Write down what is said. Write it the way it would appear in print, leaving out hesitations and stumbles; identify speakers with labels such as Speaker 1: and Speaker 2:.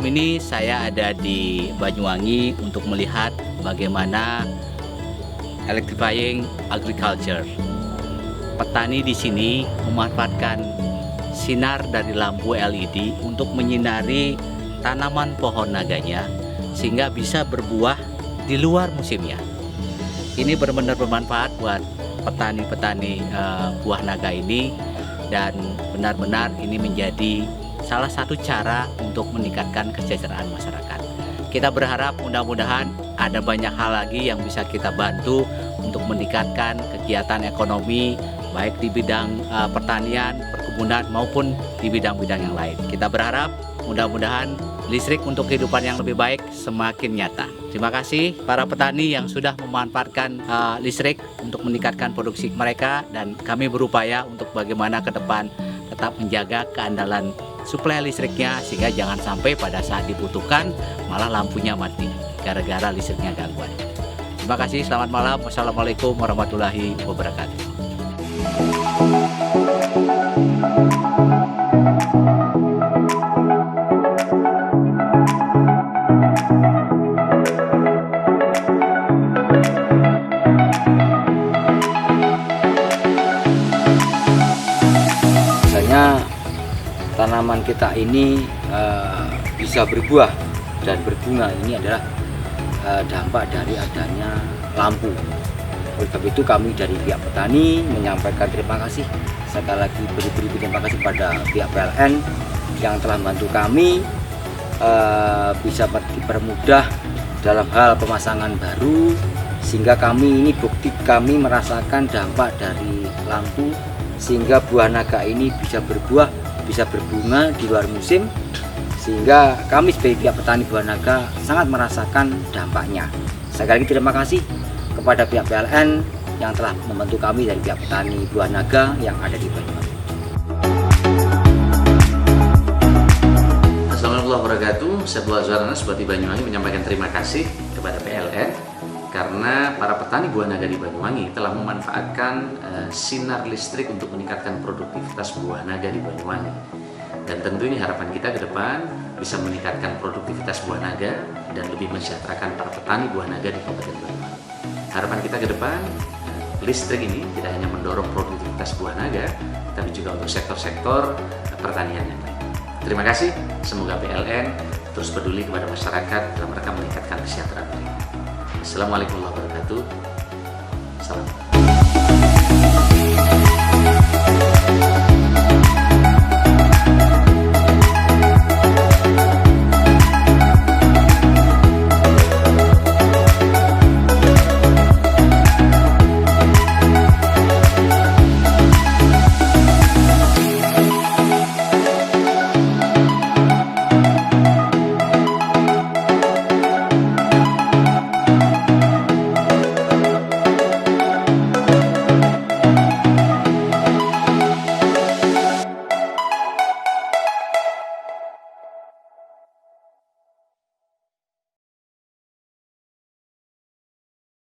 Speaker 1: Malam ini saya ada di Banyuwangi untuk melihat bagaimana electrifying agriculture. Petani di sini memanfaatkan sinar dari lampu LED untuk menyinari tanaman pohon naganya sehingga bisa berbuah di luar musimnya. Ini benar-benar bermanfaat buat petani-petani buah naga ini, dan benar-benar ini menjadi salah satu cara untuk meningkatkan kesejahteraan masyarakat. Kita berharap mudah-mudahan ada banyak hal lagi yang bisa kita bantu untuk meningkatkan kegiatan ekonomi baik di bidang pertanian, perkebunan maupun di bidang-bidang yang lain. Kita berharap mudah-mudahan listrik untuk kehidupan yang lebih baik semakin nyata. Terima kasih para petani yang sudah memanfaatkan listrik untuk meningkatkan produksi mereka, dan kami berupaya untuk bagaimana ke depan tetap menjaga keandalan suplai listriknya sehingga jangan sampai pada saat dibutuhkan malah lampunya mati gara-gara listriknya gangguan. Terima kasih, selamat malam. Wassalamualaikum warahmatullahi wabarakatuh.
Speaker 2: Tanaman kita ini bisa berbuah dan berbunga. Ini adalah dampak dari adanya lampu. Oleh sebab itu kami dari pihak petani menyampaikan terima kasih, sekali lagi beri terima kasih pada pihak PLN yang telah membantu kami bisa dipermudah dalam hal pemasangan baru, sehingga kami ini bukti kami merasakan dampak dari lampu sehingga buah naga ini bisa berbuah, bisa berbunga di luar musim, sehingga kami sebagai pihak petani buah naga sangat merasakan dampaknya. Sekali lagi terima kasih kepada pihak PLN yang telah membantu kami dari pihak petani buah naga yang ada di Banyuwangi.
Speaker 3: Assalamualaikum warahmatullahi wabarakatuh. Saya Abdullah Azwarana seperti Banyuwangi menyampaikan terima kasih kepada PLN karena para petani buah naga di Banyuwangi telah memanfaatkan sinar listrik untuk meningkatkan produktivitas buah naga di Banyuwangi. Dan tentunya harapan kita ke depan bisa meningkatkan produktivitas buah naga dan lebih mensejahterakan para petani buah naga di Kabupaten Banyuwangi. Harapan kita ke depan, listrik ini tidak hanya mendorong produktivitas buah naga, tapi juga untuk sektor-sektor pertanian yang lain. Terima kasih, semoga PLN terus peduli kepada masyarakat dalam rangka meningkatkan kesejahteraan mereka. Assalamualaikum warahmatullahi wabarakatuh. Salam.